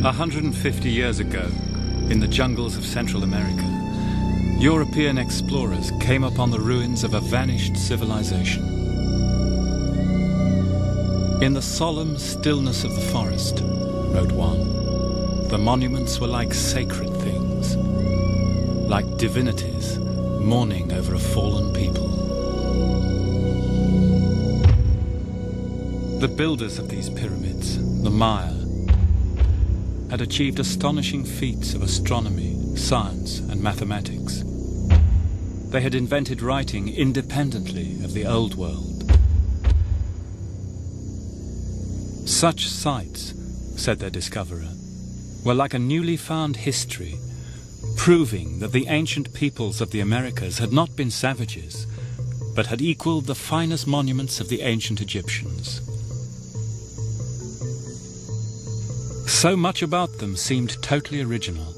150 years ago, in the jungles of Central America, European explorers came upon the ruins of a vanished civilization. In the solemn stillness of the forest, wrote one, the monuments were like sacred things, like divinities mourning over a fallen people. The builders of these pyramids, the Maya, had achieved astonishing feats of astronomy, science, and mathematics. They had invented writing independently of the old world. Such sites, said their discoverer, were like a newly found history, proving that the ancient peoples of the Americas had not been savages, but had equaled the finest monuments of the ancient Egyptians. So much about them seemed totally original,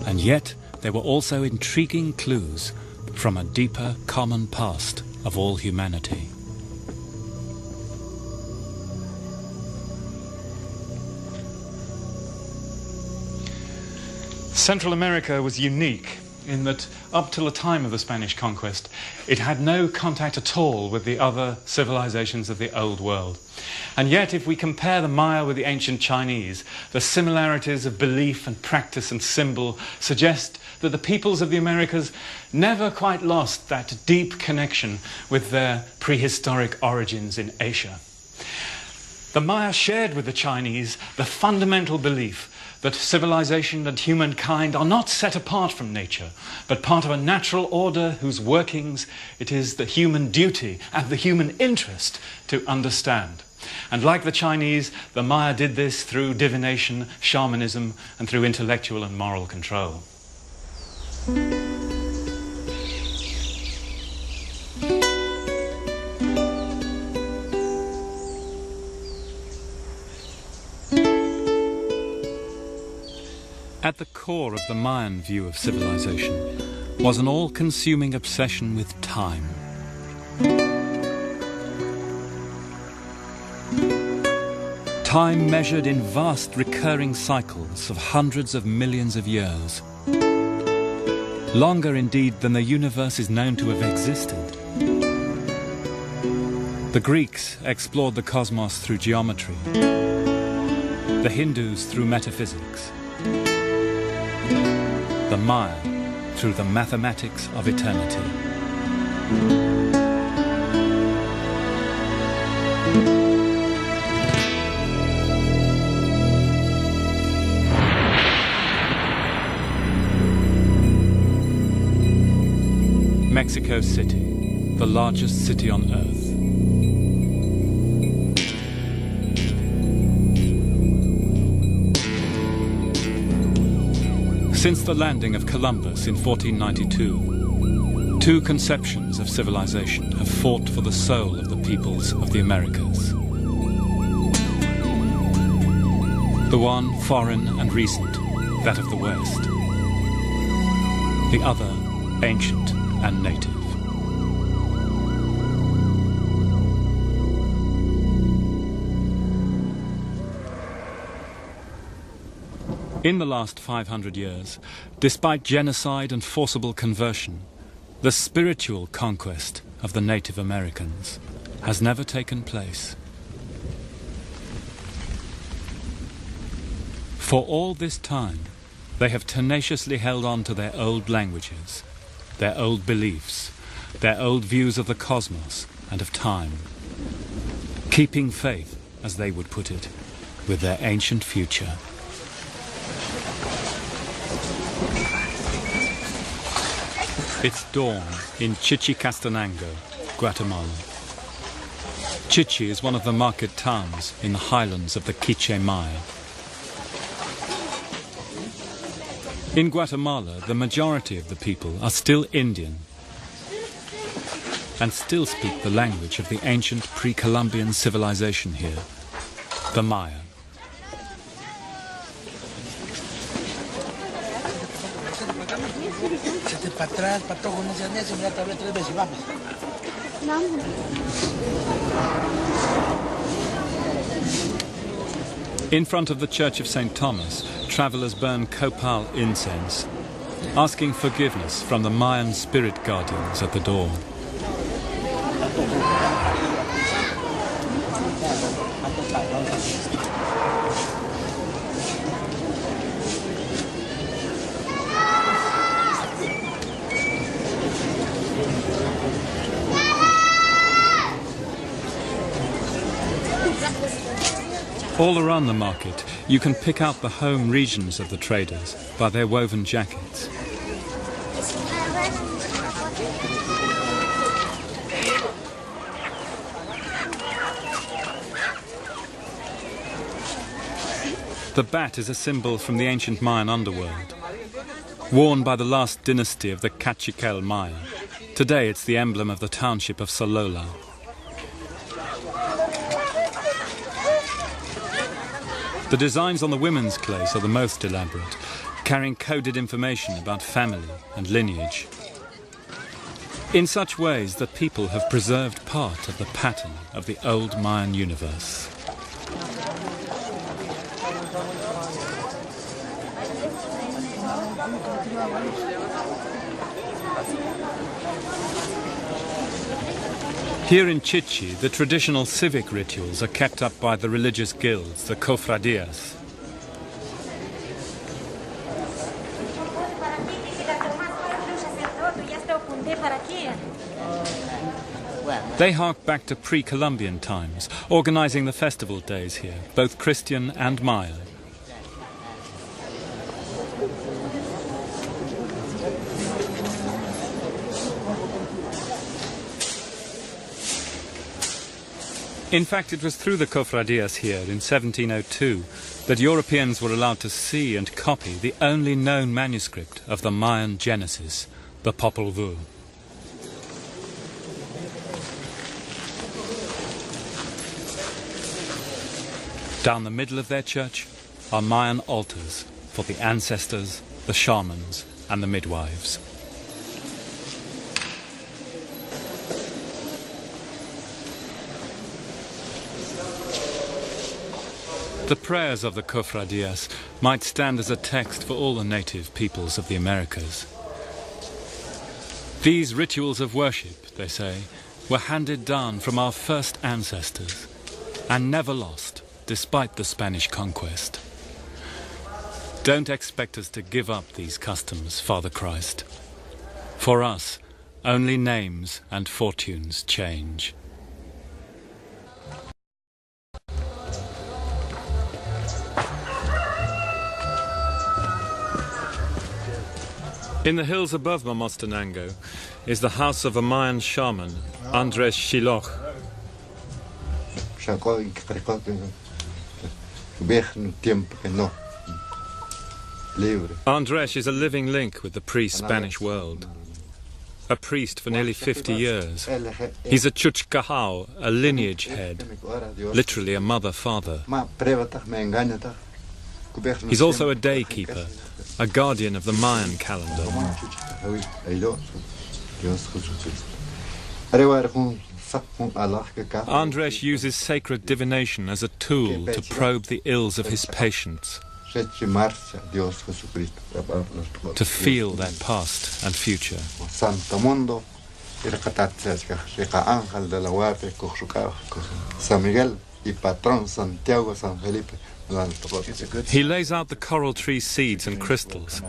and yet they were also intriguing clues from a deeper common past of all humanity. Central America was unique in that up till the time of the Spanish conquest, it had no contact at all with the other civilizations of the old world. And yet, if we compare the Maya with the ancient Chinese, the similarities of belief and practice and symbol suggest that the peoples of the Americas never quite lost that deep connection with their prehistoric origins in Asia. The Maya shared with the Chinese the fundamental belief that civilization and humankind are not set apart from nature, but part of a natural order whose workings it is the human duty and the human interest to understand. And like the Chinese, the Maya did this through divination, shamanism, and through intellectual and moral control. At the core of the Mayan view of civilization was an all-consuming obsession with time. Time measured in vast recurring cycles of hundreds of millions of years. Longer indeed than the universe is known to have existed. The Greeks explored the cosmos through geometry, the Hindus through metaphysics, the Maya through the mathematics of eternity. Mexico City, the largest city on Earth. Since the landing of Columbus in 1492, two conceptions of civilization have fought for the soul of the peoples of the Americas. The one foreign and recent, that of the West. The other ancient and native. In the last 500 years, despite genocide and forcible conversion, the spiritual conquest of the Native Americans has never taken place. For all this time, they have tenaciously held on to their old languages, their old beliefs, their old views of the cosmos and of time, keeping faith, as they would put it, with their ancient future. It's dawn in Chichicastenango, Guatemala. Chichi is one of the market towns in the highlands of the Quiche Maya. In Guatemala, the majority of the people are still Indian and still speak the language of the ancient pre-Columbian civilization here, the Maya. Para atrás, para todo, con ese necio, mira, te hablé 3 veces y vamos. In front of the Church of St. Thomas, travellers burn copal incense, asking forgiveness from the Mayan spirit guardians at the door. All around the market, you can pick out the home regions of the traders by their woven jackets. The bat is a symbol from the ancient Mayan underworld. Worn by the last dynasty of the Caciquel Maya. Today it's the emblem of the township of Solola. The designs on the women's clothes are the most elaborate, carrying coded information about family and lineage. In such ways that people have preserved part of the pattern of the old Mayan universe. Here in Chichi, the traditional civic rituals are kept up by the religious guilds, the cofradías. They hark back to pre-Columbian times, organizing the festival days here, both Christian and Mayan. In fact, it was through the cofradías here in 1702 that Europeans were allowed to see and copy the only known manuscript of the Mayan Genesis, the Popol Vuh. Down the middle of their church are Mayan altars for the ancestors, the shamans, and the midwives. The prayers of the cofradías might stand as a text for all the native peoples of the Americas. These rituals of worship, they say, were handed down from our first ancestors and never lost, despite the Spanish conquest. Don't expect us to give up these customs, Father Christ. For us, only names and fortunes change. In the hills above Mamostenango is the house of a Mayan shaman, Andrés Xiloch. Andrés is a living link with the pre-Spanish world. A priest for nearly 50 years. He's a Chuchcahao, a lineage head, literally a mother-father. He's also a day keeper, a guardian of the Mayan calendar. Andrés uses sacred divination as a tool to probe the ills of his patients, to feel their past and future. He lays out the coral tree seeds and crystals.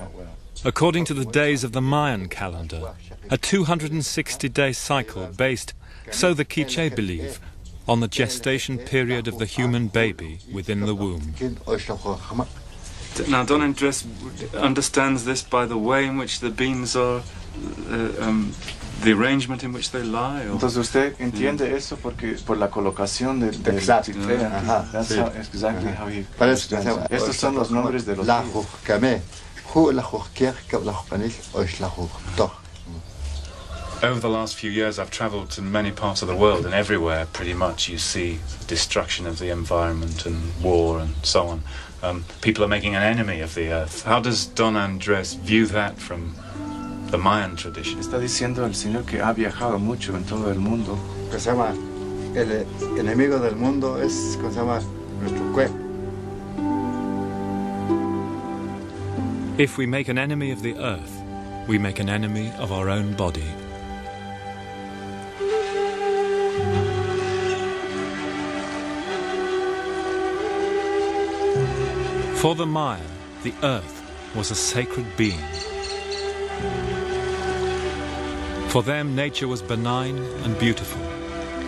According to the days of the Mayan calendar, a 260-day cycle based, so the Quiché believe, on the gestation period of the human baby within the womb. Now, Don Andrés understands this by the way in which the beans are, the arrangement in which they lie. Or? Entonces usted entiende eso porque por la colocación de Exactly. That's exactly how he understands it. Estos son los nombres de los días. Over the last few years, I've travelled to many parts of the world, and everywhere, pretty much, you see destruction of the environment and war and so on. People are making an enemy of the earth. How does Don Andrés view that from the Mayan tradition? Está diciendo el Señor que ha viajado mucho en todo el mundo. Que se llama el enemigo del mundo es, ¿cómo se llama? Nuestro cuerpo. If we make an enemy of the earth, we make an enemy of our own body. For the Maya, the earth was a sacred being. For them, nature was benign and beautiful,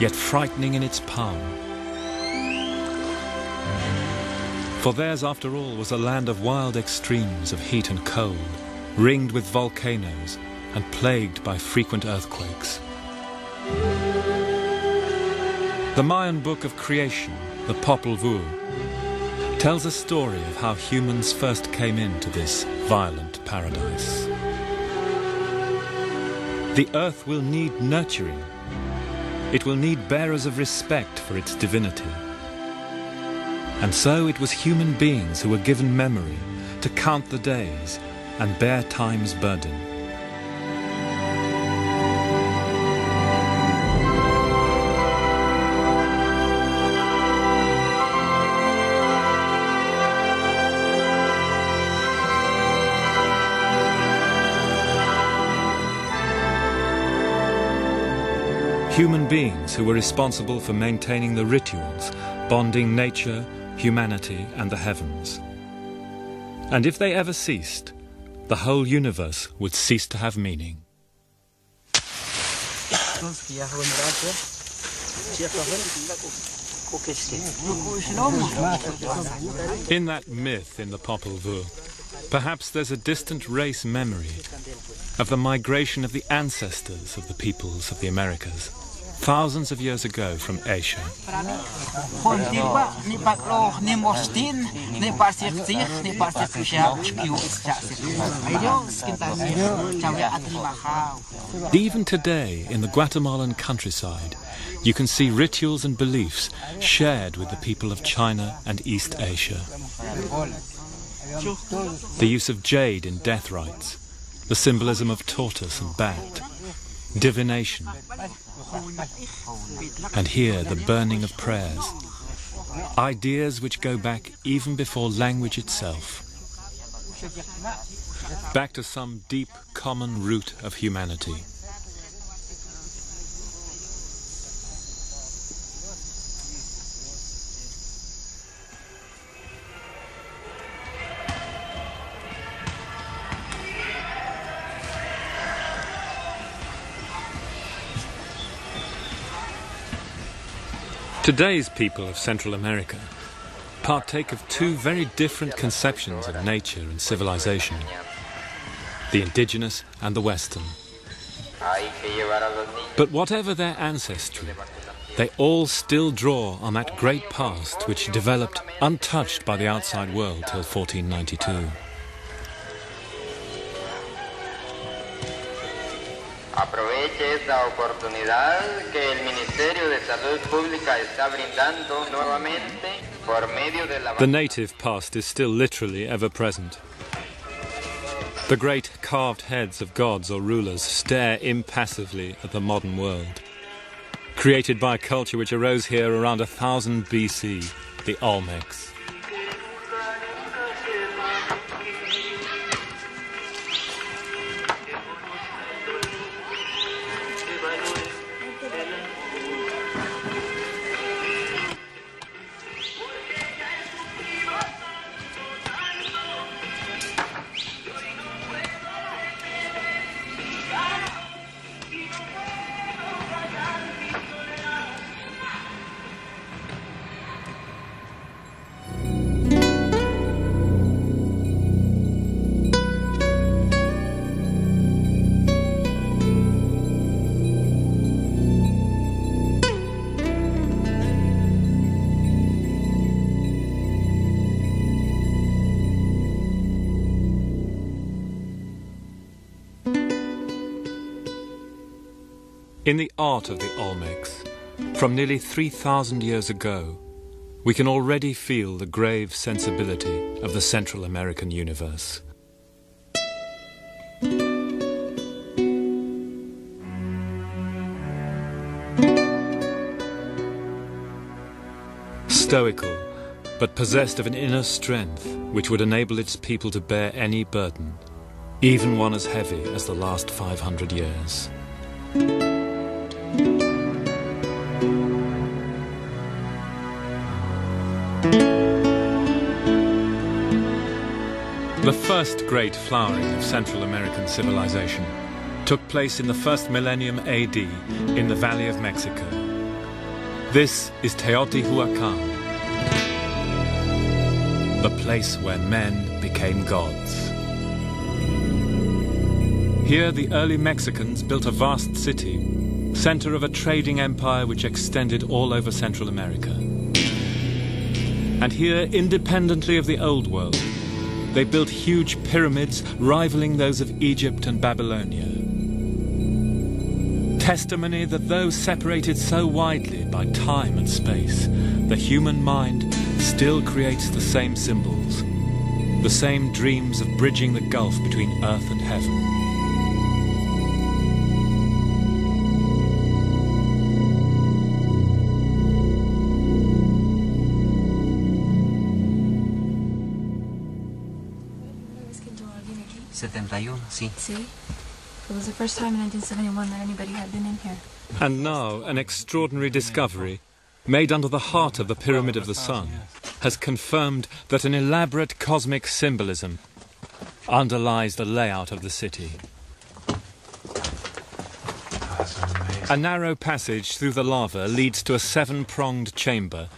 yet frightening in its power. For theirs, after all, was a land of wild extremes of heat and cold, ringed with volcanoes and plagued by frequent earthquakes. The Mayan book of creation, the Popol Vuh, tells a story of how humans first came into this violent paradise. The earth will need nurturing. It will need bearers of respect for its divinity. And so it was human beings who were given memory to count the days and bear time's burden. Human beings who were responsible for maintaining the rituals, bonding nature, humanity, and the heavens. And if they ever ceased, the whole universe would cease to have meaning. In that myth in the Popol Vuh, perhaps there's a distant race memory of the migration of the ancestors of the peoples of the Americas, thousands of years ago from Asia. Even today, in the Guatemalan countryside, you can see rituals and beliefs shared with the people of China and East Asia. The use of jade in death rites, the symbolism of tortoise and bat, divination, and here the burning of prayers, ideas which go back even before language itself, back to some deep common root of humanity. Today's people of Central America partake of two very different conceptions of nature and civilization, the indigenous and the Western. But whatever their ancestry, they all still draw on that great past which developed untouched by the outside world till 1492. Aproveche esta oportunidad que el Ministerio de Salud Pública está brindando nuevamente por medio de la... The native past is still literally ever present. The great carved heads of gods or rulers stare impassively at the modern world, created by a culture which arose here around 1000 BC, the Olmecs. In the art of the Olmecs, from nearly 3,000 years ago, we can already feel the grave sensibility of the Central American universe. Stoical, but possessed of an inner strength which would enable its people to bear any burden, even one as heavy as the last 500 years. The first great flowering of Central American civilization took place in the first millennium AD in the Valley of Mexico. This is Teotihuacan, the place where men became gods. Here the early Mexicans built a vast city, center of a trading empire which extended all over Central America. And here, independently of the Old World, they built huge pyramids rivaling those of Egypt and Babylonia. Testimony that though separated so widely by time and space, the human mind still creates the same symbols, the same dreams of bridging the gulf between earth and heaven. Sí. See? It was the first time in 1971 that anybody had been in here. And now an extraordinary discovery, made under the heart of the Pyramid of the Sun, has confirmed that an elaborate cosmic symbolism underlies the layout of the city. A narrow passage through the lava leads to a 7-pronged chamber,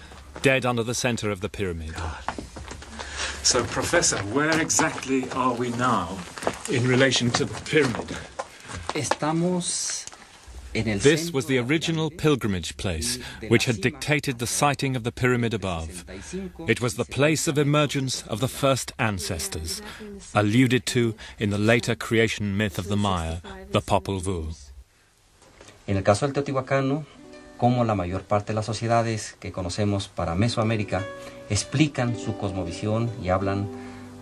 dead under the center of the pyramid. So, Professor, where exactly are we now in relation to the pyramid? This was the original pilgrimage place, which had dictated the siting of the pyramid above. It was the place of emergence of the first ancestors, alluded to in the later creation myth of the Maya, the Popol Vuh. En el caso del Teotihuacano, como la mayor parte de las sociedades que conocemos para Mesoamérica, explican su cosmovisión y hablan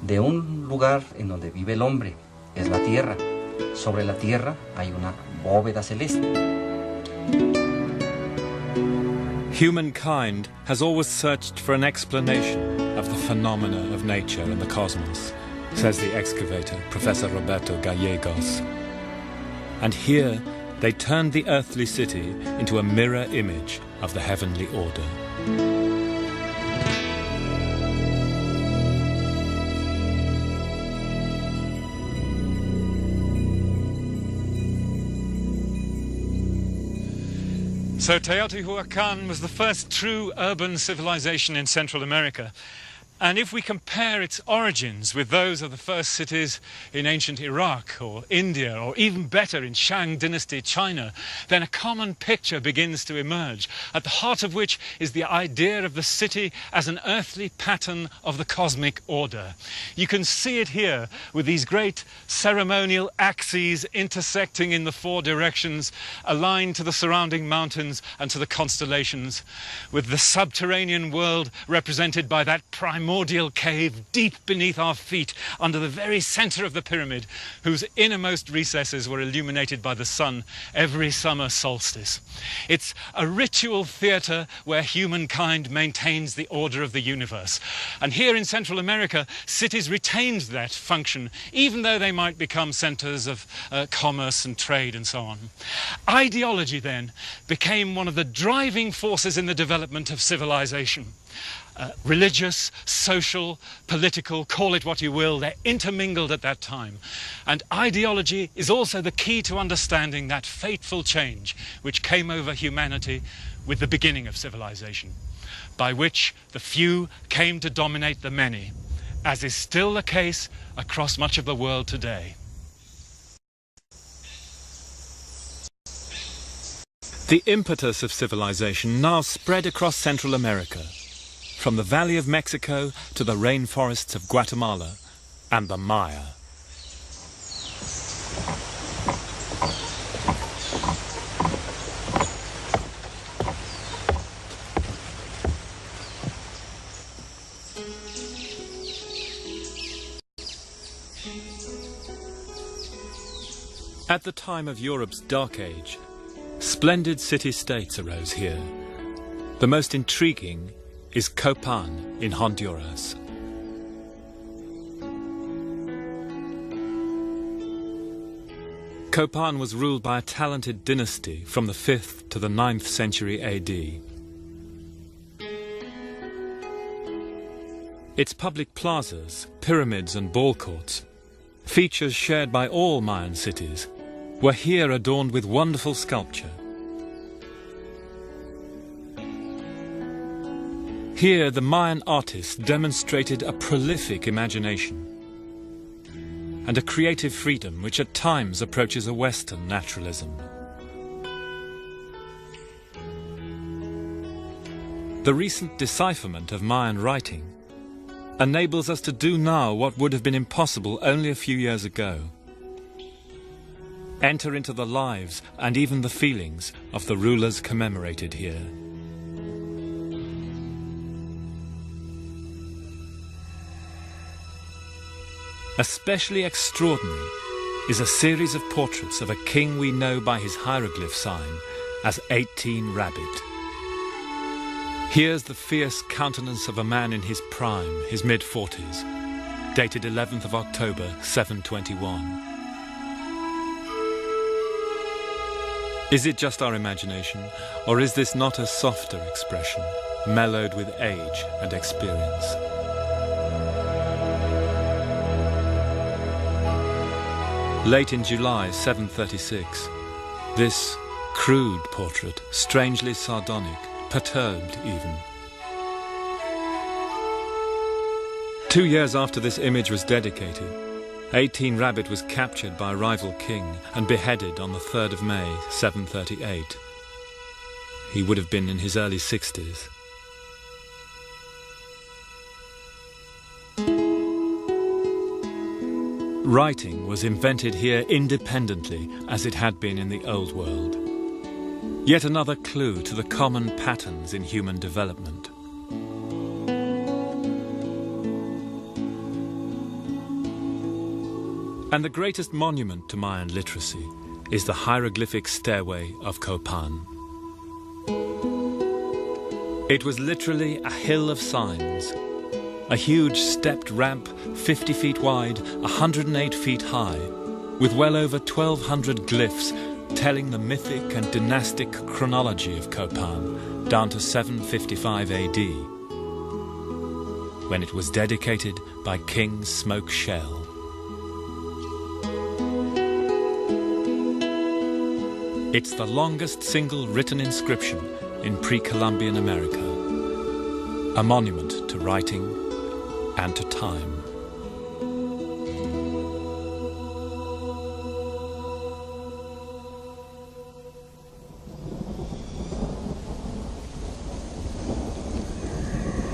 de un lugar en donde vive el hombre, es la tierra. Sobre la tierra hay una bóveda celeste. Humankind has always searched for an explanation of the phenomena of nature and the cosmos, says the excavator, Professor Roberto Gallegos. And here they turned the earthly city into a mirror image of the heavenly order. So Teotihuacan was the first true urban civilization in Central America. And if we compare its origins with those of the first cities in ancient Iraq or India, or even better in Shang Dynasty China, then a common picture begins to emerge, at the heart of which is the idea of the city as an earthly pattern of the cosmic order. You can see it here with these great ceremonial axes intersecting in the 4 directions, aligned to the surrounding mountains and to the constellations, with the subterranean world represented by that primordial cave deep beneath our feet, under the very center of the pyramid, whose innermost recesses were illuminated by the sun every summer solstice. It's a ritual theater where humankind maintains the order of the universe. And here in Central America, cities retained that function, even though they might become centers of commerce and trade and so on. Ideology then became one of the driving forces in the development of civilization. Religious, social, political, call it what you will, they're intermingled at that time. And ideology is also the key to understanding that fateful change which came over humanity with the beginning of civilization, by which the few came to dominate the many, as is still the case across much of the world today. The impetus of civilization now spread across Central America, from the Valley of Mexico to the rainforests of Guatemala and the Maya. At the time of Europe's Dark Age, splendid city-states arose here. The most intriguing is Copan in Honduras. Copan was ruled by a talented dynasty from the 5th to the 9th century AD. Its public plazas, pyramids and ball courts, features shared by all Mayan cities, were here adorned with wonderful sculpture. Here the Mayan artists demonstrated a prolific imagination and a creative freedom which at times approaches a Western naturalism. The recent decipherment of Mayan writing enables us to do now what would have been impossible only a few years ago. Enter into the lives and even the feelings of the rulers commemorated here. Especially extraordinary is a series of portraits of a king we know by his hieroglyph sign as 18 Rabbit. Here's the fierce countenance of a man in his prime, his mid-40s, dated 11th of October, 721. Is it just our imagination, or is this not a softer expression, mellowed with age and experience? Late in July 736, this crude portrait, strangely sardonic, perturbed even. 2 years after this image was dedicated, 18 Rabbit was captured by a rival king and beheaded on the 3rd of May 738. He would have been in his early 60s. Writing was invented here independently as it had been in the Old World. Yet another clue to the common patterns in human development. And the greatest monument to Mayan literacy is the hieroglyphic stairway of Copan. It was literally a hill of signs, a huge stepped ramp 50 feet wide, 108 feet high, with well over 1,200 glyphs telling the mythic and dynastic chronology of Copan down to 755 AD, when it was dedicated by King Smoke Shell. It's the longest single written inscription in pre-Columbian America, a monument to writing and to time.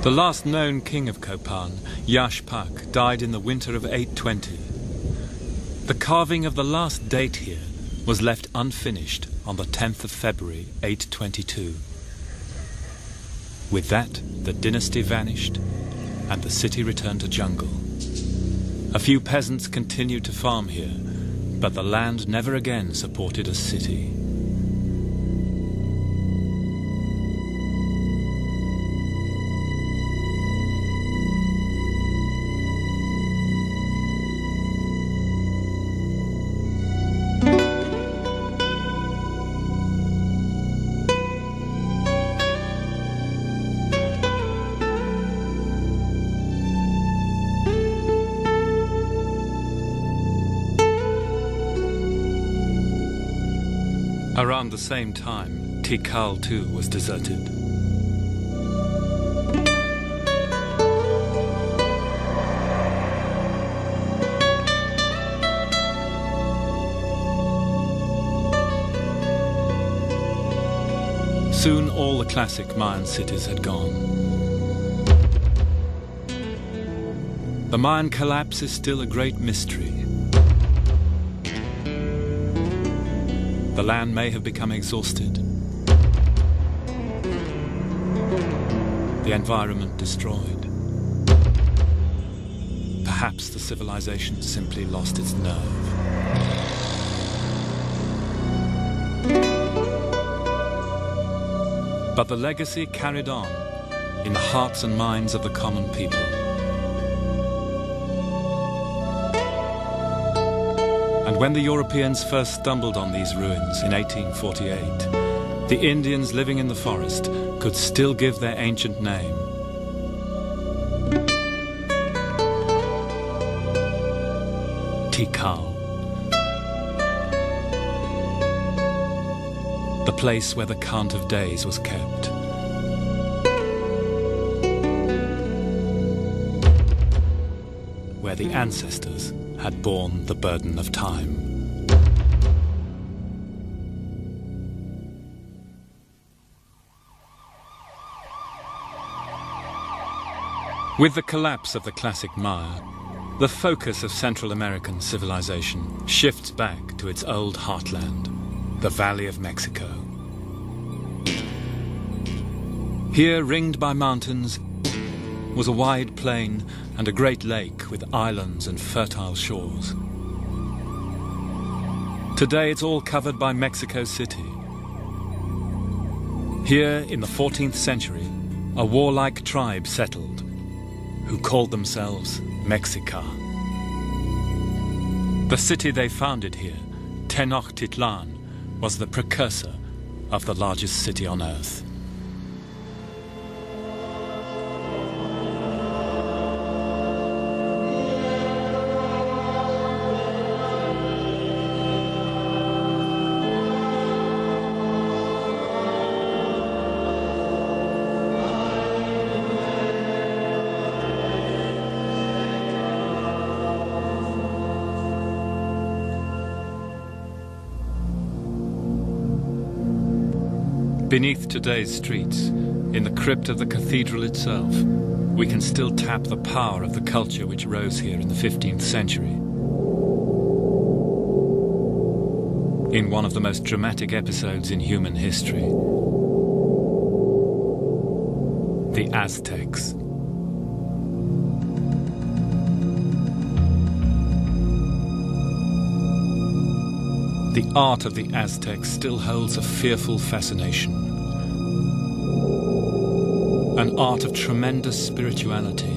The last known king of Copan, Yashpak, died in the winter of 820. The carving of the last date here was left unfinished on the 10th of February 822. With that, the dynasty vanished and the city returned to jungle. A few peasants continued to farm here, but the land never again supported a city. Around the same time, Tikal too was deserted. Soon all the classic Mayan cities had gone. The Mayan collapse is still a great mystery. The land may have become exhausted, the environment destroyed. Perhaps the civilization simply lost its nerve. But the legacy carried on in the hearts and minds of the common people. And when the Europeans first stumbled on these ruins in 1848, the Indians living in the forest could still give their ancient name. Tikal. The place where the count of days was kept. Where the ancestors had borne the burden of time. With the collapse of the classic Maya, the focus of Central American civilization shifts back to its old heartland, the Valley of Mexico. Here, ringed by mountains, was a wide plain and a great lake with islands and fertile shores. Today it's all covered by Mexico City. Here, in the 14th century, a warlike tribe settled, who called themselves Mexica. The city they founded here, Tenochtitlan, was the precursor of the largest city on earth. Beneath today's streets, in the crypt of the cathedral itself, we can still tap the power of the culture which rose here in the 15th century. In one of the most dramatic episodes in human history, the Aztecs. The art of the Aztecs still holds a fearful fascination. An art of tremendous spirituality,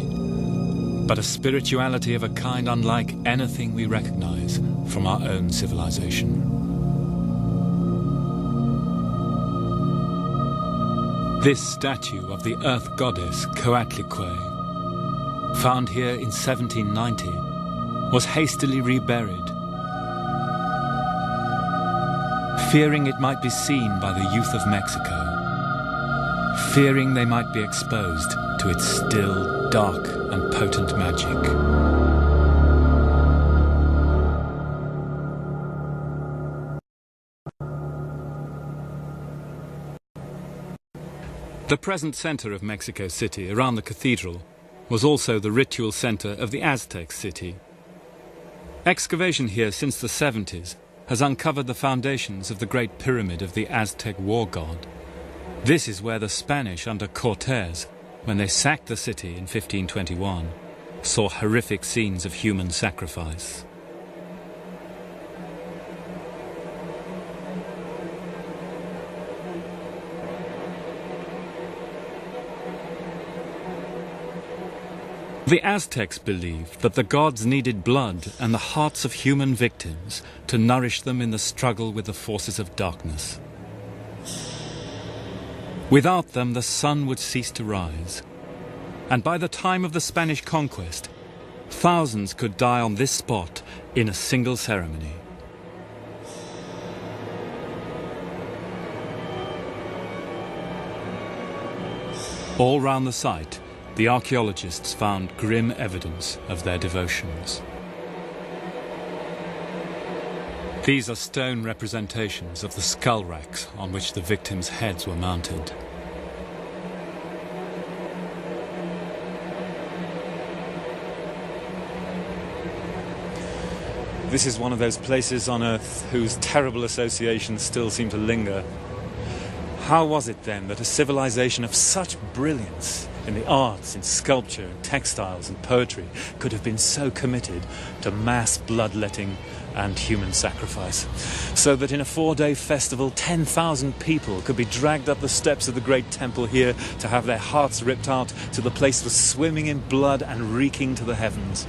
but a spirituality of a kind unlike anything we recognize from our own civilization. This statue of the earth goddess Coatlicue, found here in 1790, was hastily reburied, fearing it might be seen by the youth of Mexico, fearing they might be exposed to its still, dark and potent magic. The present center of Mexico City, around the cathedral, was also the ritual center of the Aztec city. Excavation here since the 70s has uncovered the foundations of the Great Pyramid of the Aztec war god. This is where the Spanish under Cortés, when they sacked the city in 1521, saw horrific scenes of human sacrifice. The Aztecs believed that the gods needed blood and the hearts of human victims to nourish them in the struggle with the forces of darkness. Without them, the sun would cease to rise. And by the time of the Spanish conquest, thousands could die on this spot in a single ceremony. All round the site, the archaeologists found grim evidence of their devotions. These are stone representations of the skull racks on which the victims' heads were mounted. This is one of those places on Earth whose terrible associations still seem to linger. How was it then that a civilization of such brilliance in the arts, in sculpture, in textiles and poetry could have been so committed to mass bloodletting and human sacrifice, so that in a 4-day festival 10,000 people could be dragged up the steps of the great temple here to have their hearts ripped out till the place was swimming in blood and reeking to the heavens.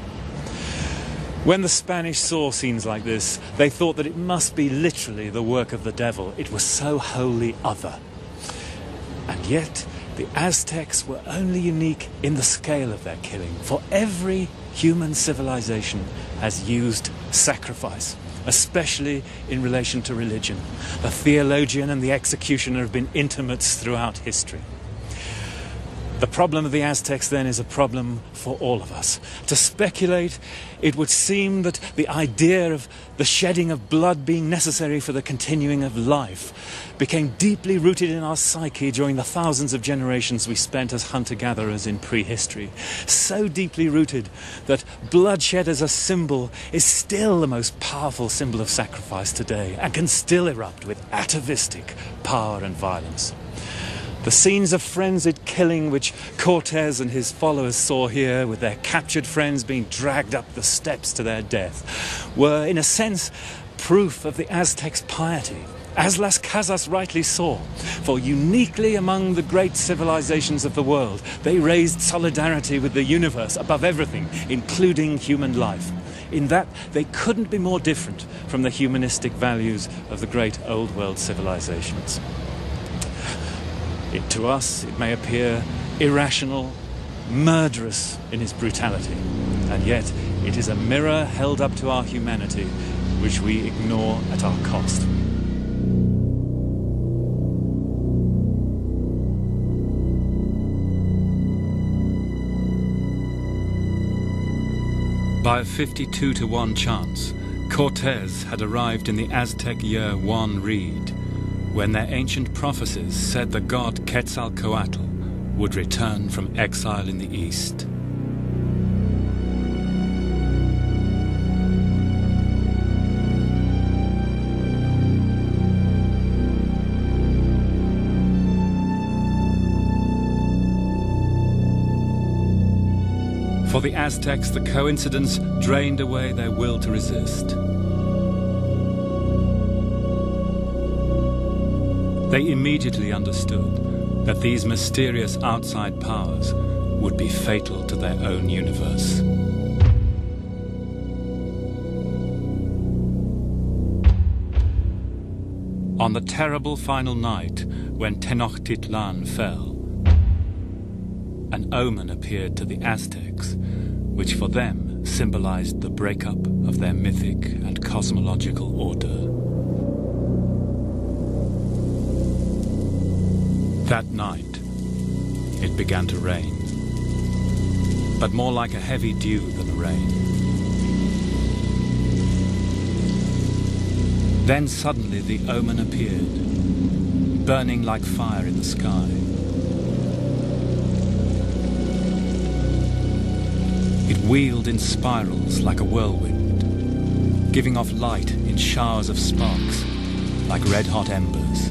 When the Spanish saw scenes like this, they thought that it must be literally the work of the devil. It was so wholly other. And yet the Aztecs were only unique in the scale of their killing, for every human civilization has used sacrifice, especially in relation to religion. The theologian and the executioner have been intimates throughout history. The problem of the Aztecs then is a problem for all of us. To speculate, it would seem that the idea of the shedding of blood being necessary for the continuing of life became deeply rooted in our psyche during the thousands of generations we spent as hunter-gatherers in prehistory. So deeply rooted that bloodshed as a symbol is still the most powerful symbol of sacrifice today and can still erupt with atavistic power and violence. The scenes of frenzied killing which Cortés and his followers saw here, with their captured friends being dragged up the steps to their death, were, in a sense, proof of the Aztecs' piety, as Las Casas rightly saw. For uniquely among the great civilizations of the world, they raised solidarity with the universe above everything, including human life. In that, they couldn't be more different from the humanistic values of the great old world civilizations. To us, it may appear irrational, murderous in its brutality, and yet it is a mirror held up to our humanity, which we ignore at our cost. By a 52-to-1 chance, Cortés had arrived in the Aztec year 1 Reed, when their ancient prophecies said the god Quetzalcoatl would return from exile in the east. For the Aztecs, the coincidence drained away their will to resist. They immediately understood that these mysterious outside powers would be fatal to their own universe. On the terrible final night when Tenochtitlan fell, an omen appeared to the Aztecs, which for them symbolized the breakup of their mythic and cosmological order. That night, it began to rain, but more like a heavy dew than a rain. Then suddenly the omen appeared, burning like fire in the sky. It wheeled in spirals like a whirlwind, giving off light in showers of sparks like red-hot embers.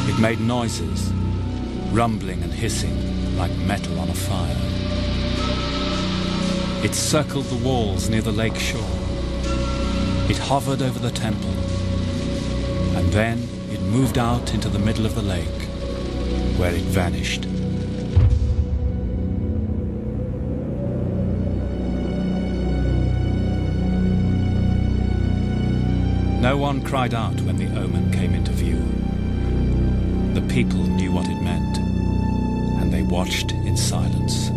It made noises, rumbling and hissing like metal on a fire. It circled the walls near the lake shore. It hovered over the temple, and then it moved out into the middle of the lake, where it vanished. No one cried out when the omen came into view. The people knew what it meant, and they watched in silence.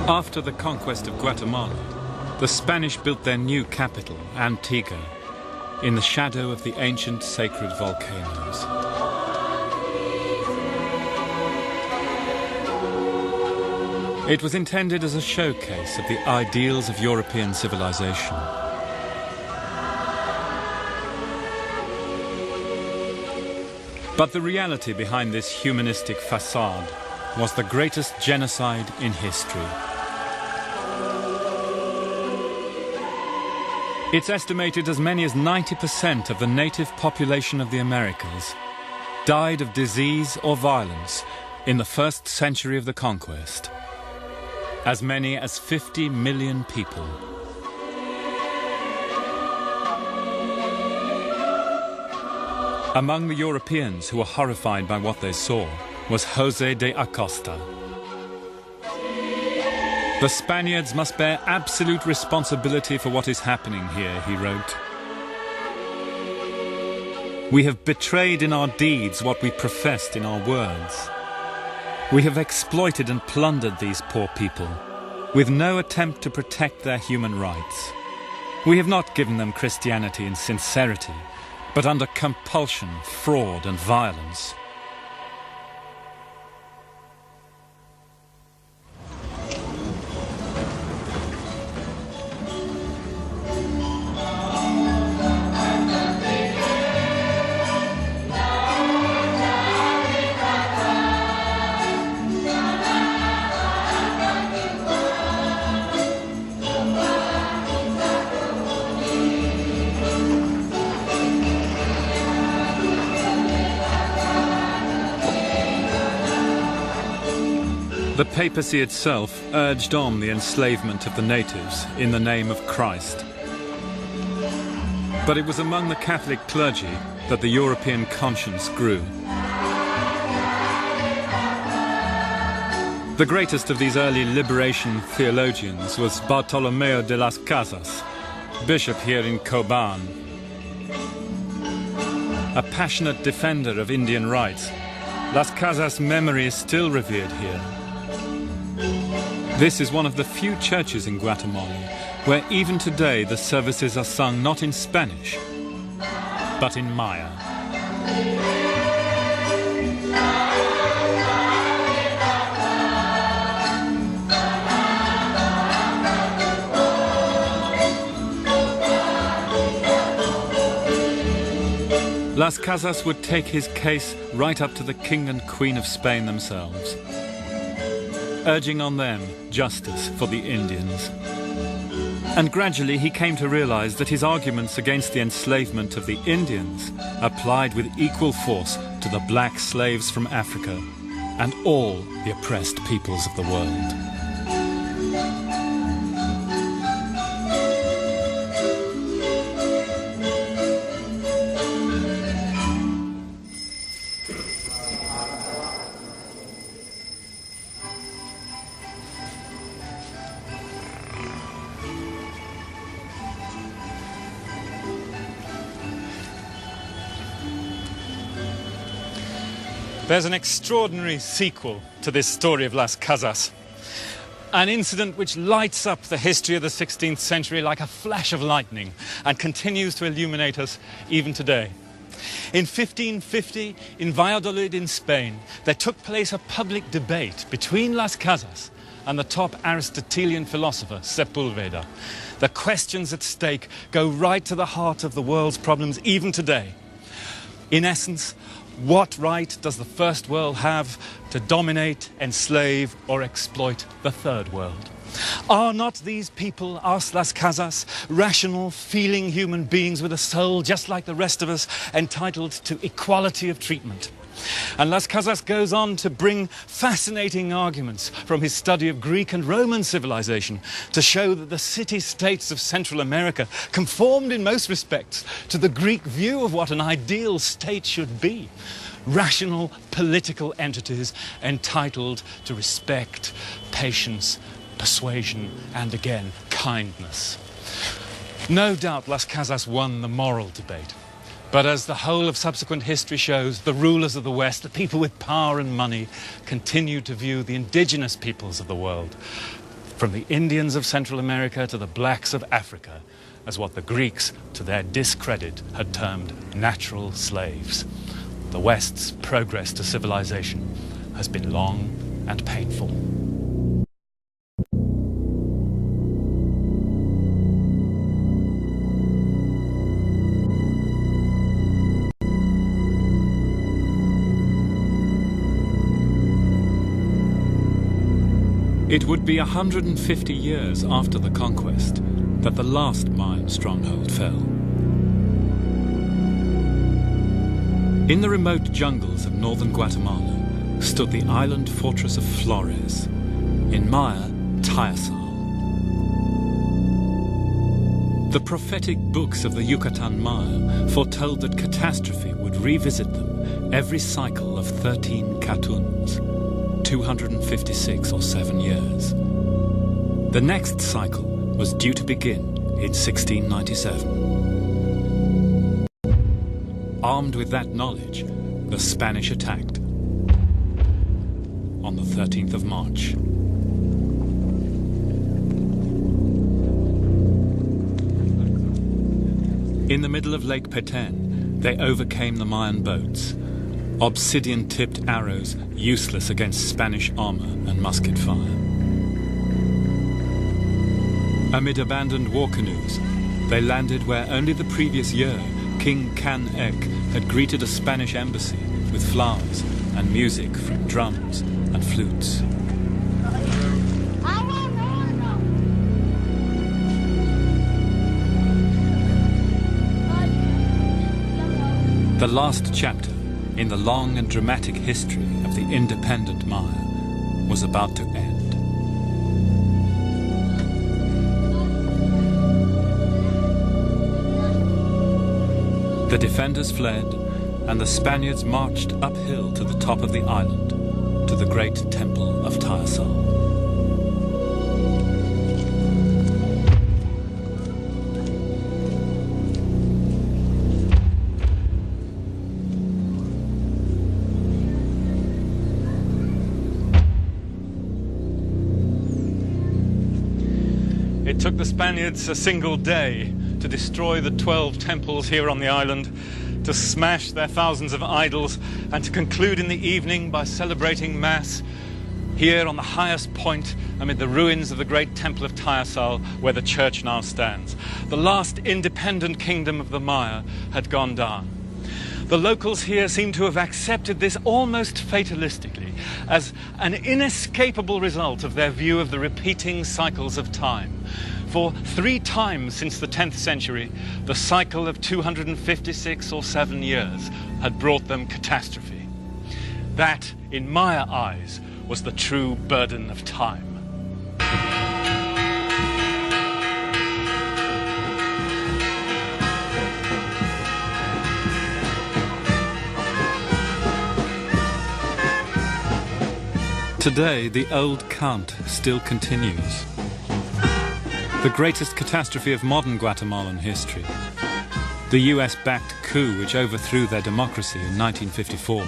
After the conquest of Guatemala, the Spanish built their new capital, Antigua, in the shadow of the ancient sacred volcanoes. It was intended as a showcase of the ideals of European civilization. But the reality behind this humanistic facade was the greatest genocide in history. It's estimated as many as 90% of the native population of the Americas died of disease or violence in the first century of the conquest. As many as 50 million people. Among the Europeans who were horrified by what they saw was José de Acosta. The Spaniards must bear absolute responsibility for what is happening here, he wrote. We have betrayed in our deeds what we professed in our words. We have exploited and plundered these poor people, with no attempt to protect their human rights. We have not given them Christianity in sincerity, but under compulsion, fraud and violence. The papacy itself urged on the enslavement of the natives in the name of Christ. But it was among the Catholic clergy that the European conscience grew. The greatest of these early liberation theologians was Bartolomeo de las Casas, bishop here in Coban. A passionate defender of Indian rights, Las Casas' memory is still revered here. This is one of the few churches in Guatemala where even today the services are sung not in Spanish, but in Maya. Las Casas would take his case right up to the King and Queen of Spain themselves, urging on them justice for the Indians. And gradually he came to realize that his arguments against the enslavement of the Indians applied with equal force to the black slaves from Africa and all the oppressed peoples of the world. There's an extraordinary sequel to this story of Las Casas. An incident which lights up the history of the 16th century like a flash of lightning and continues to illuminate us even today. In 1550, in Valladolid in Spain, there took place a public debate between Las Casas and the top Aristotelian philosopher, Sepúlveda. The questions at stake go right to the heart of the world's problems even today. In essence, what right does the first world have to dominate, enslave, or exploit the third world? Are not these people, asked Las Casas, rational, feeling human beings with a soul just like the rest of us, entitled to equality of treatment? And Las Casas goes on to bring fascinating arguments from his study of Greek and Roman civilization to show that the city-states of Central America conformed in most respects to the Greek view of what an ideal state should be. Rational political entities entitled to respect, patience, persuasion, and again, kindness. No doubt Las Casas won the moral debate. But as the whole of subsequent history shows, the rulers of the West, the people with power and money, continue to view the indigenous peoples of the world from the Indians of Central America to the blacks of Africa, as what the Greeks, to their discredit, had termed natural slaves. The West's progress to civilization has been long and painful. It would be 150 years after the conquest that the last Mayan stronghold fell. In the remote jungles of northern Guatemala stood the island fortress of Flores, in Maya, Tayasal. The prophetic books of the Yucatan Maya foretold that catastrophe would revisit them every cycle of 13 Katuns, 256 or 7 years. The next cycle was due to begin in 1697. Armed with that knowledge, the Spanish attacked on the 13th of March. In the middle of Lake Petén, they overcame the Mayan boats, obsidian-tipped arrows useless against Spanish armor and musket fire. Amid abandoned war canoes, they landed where only the previous year King Can Ek had greeted a Spanish embassy with flowers and music from drums and flutes. The last chapter in the long and dramatic history of the independent Maya was about to end. The defenders fled, and the Spaniards marched uphill to the top of the island, to the great temple of Tayasal. It took the Spaniards a single day to destroy the 12 temples here on the island, to smash their thousands of idols, and to conclude in the evening by celebrating Mass here on the highest point amid the ruins of the great temple of Tayasal, where the church now stands. The last independent kingdom of the Maya had gone down. The locals here seem to have accepted this almost fatalistically as an inescapable result of their view of the repeating cycles of time. For 3 times since the 10th century, the cycle of 256 or 7 years had brought them catastrophe. That, in Maya eyes, was the true burden of time. Today, the old count still continues. The greatest catastrophe of modern Guatemalan history, the US-backed coup which overthrew their democracy in 1954,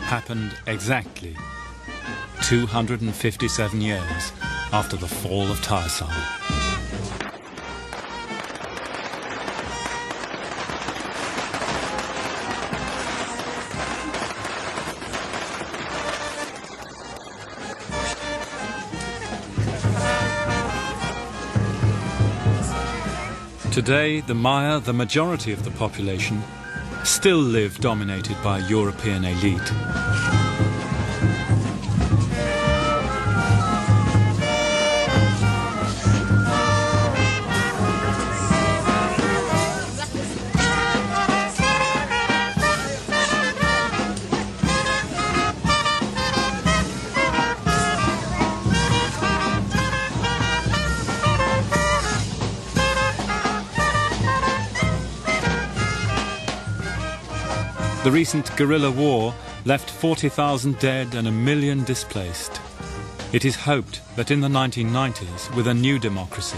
happened exactly 257 years after the fall of Tayasal. Today, the Maya, the majority of the population, still live dominated by a European elite. The recent guerrilla war left 40,000 dead and 1 million displaced. It is hoped that in the 1990s, with a new democracy,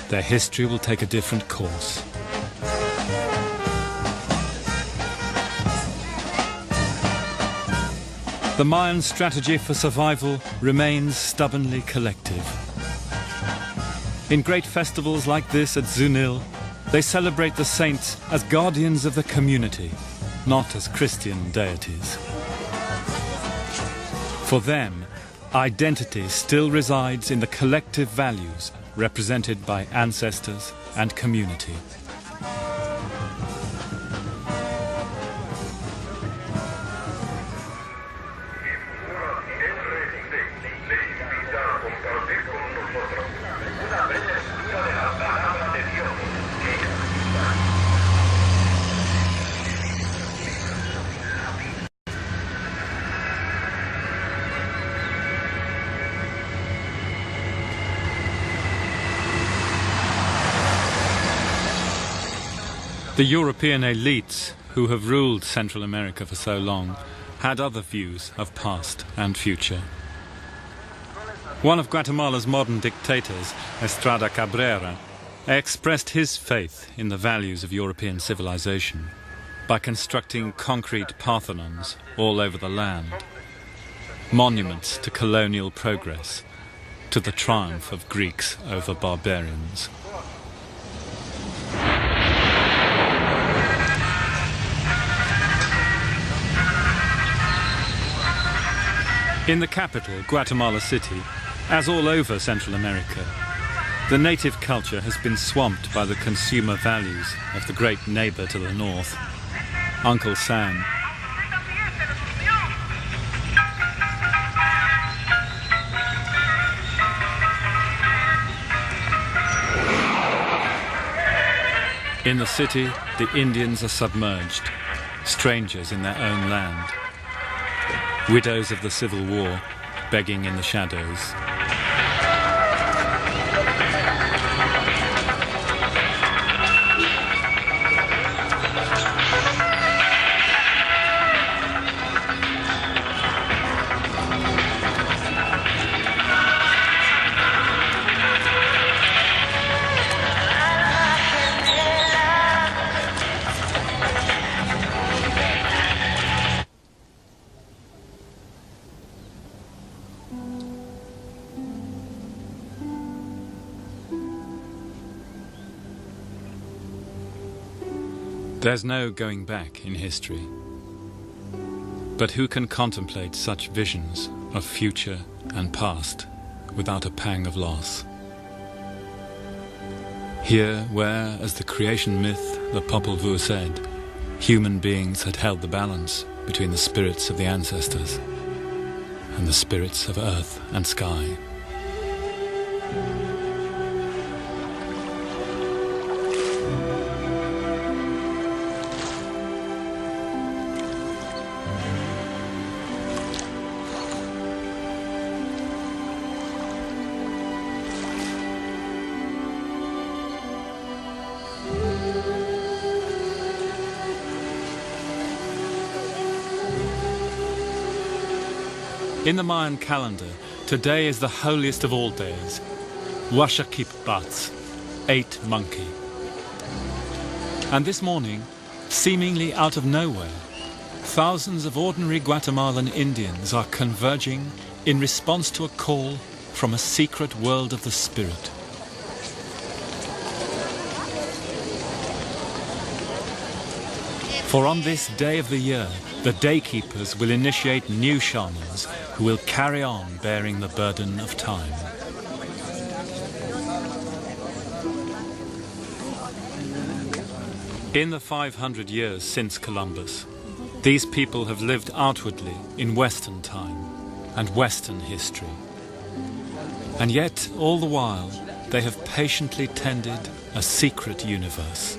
their history will take a different course. The Mayan strategy for survival remains stubbornly collective. In great festivals like this at Zunil, they celebrate the saints as guardians of the community, not as Christian deities. For them, identity still resides in the collective values represented by ancestors and community. The European elites who have ruled Central America for so long had other views of past and future. One of Guatemala's modern dictators, Estrada Cabrera, expressed his faith in the values of European civilization by constructing concrete Parthenons all over the land, monuments to colonial progress, to the triumph of Greeks over barbarians. In the capital, Guatemala City, as all over Central America, the native culture has been swamped by the consumer values of the great neighbor to the north, Uncle Sam. In the city, the Indians are submerged, strangers in their own land. Widows of the Civil War, begging in the shadows. There's no going back in history. But who can contemplate such visions of future and past without a pang of loss? Here, where, as the creation myth, the Popol Vuh said, human beings had held the balance between the spirits of the ancestors and the spirits of earth and sky. In the Mayan calendar, today is the holiest of all days, Huachakip Bats, 8 Monkey. And this morning, seemingly out of nowhere, thousands of ordinary Guatemalan Indians are converging in response to a call from a secret world of the spirit. For on this day of the year, the daykeepers will initiate new shamans who will carry on bearing the burden of time. In the 500 years since Columbus, these people have lived outwardly in Western time and Western history. And yet, all the while, they have patiently tended a secret universe.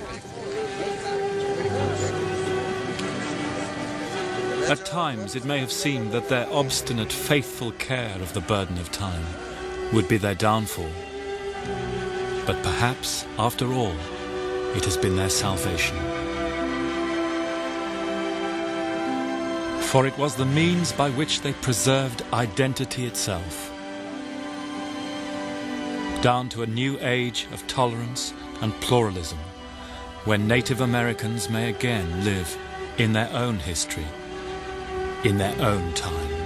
At times it may have seemed that their obstinate, faithful care of the burden of time would be their downfall. But perhaps, after all, it has been their salvation. For it was the means by which they preserved identity itself, down to a new age of tolerance and pluralism, when Native Americans may again live in their own history, in their own time.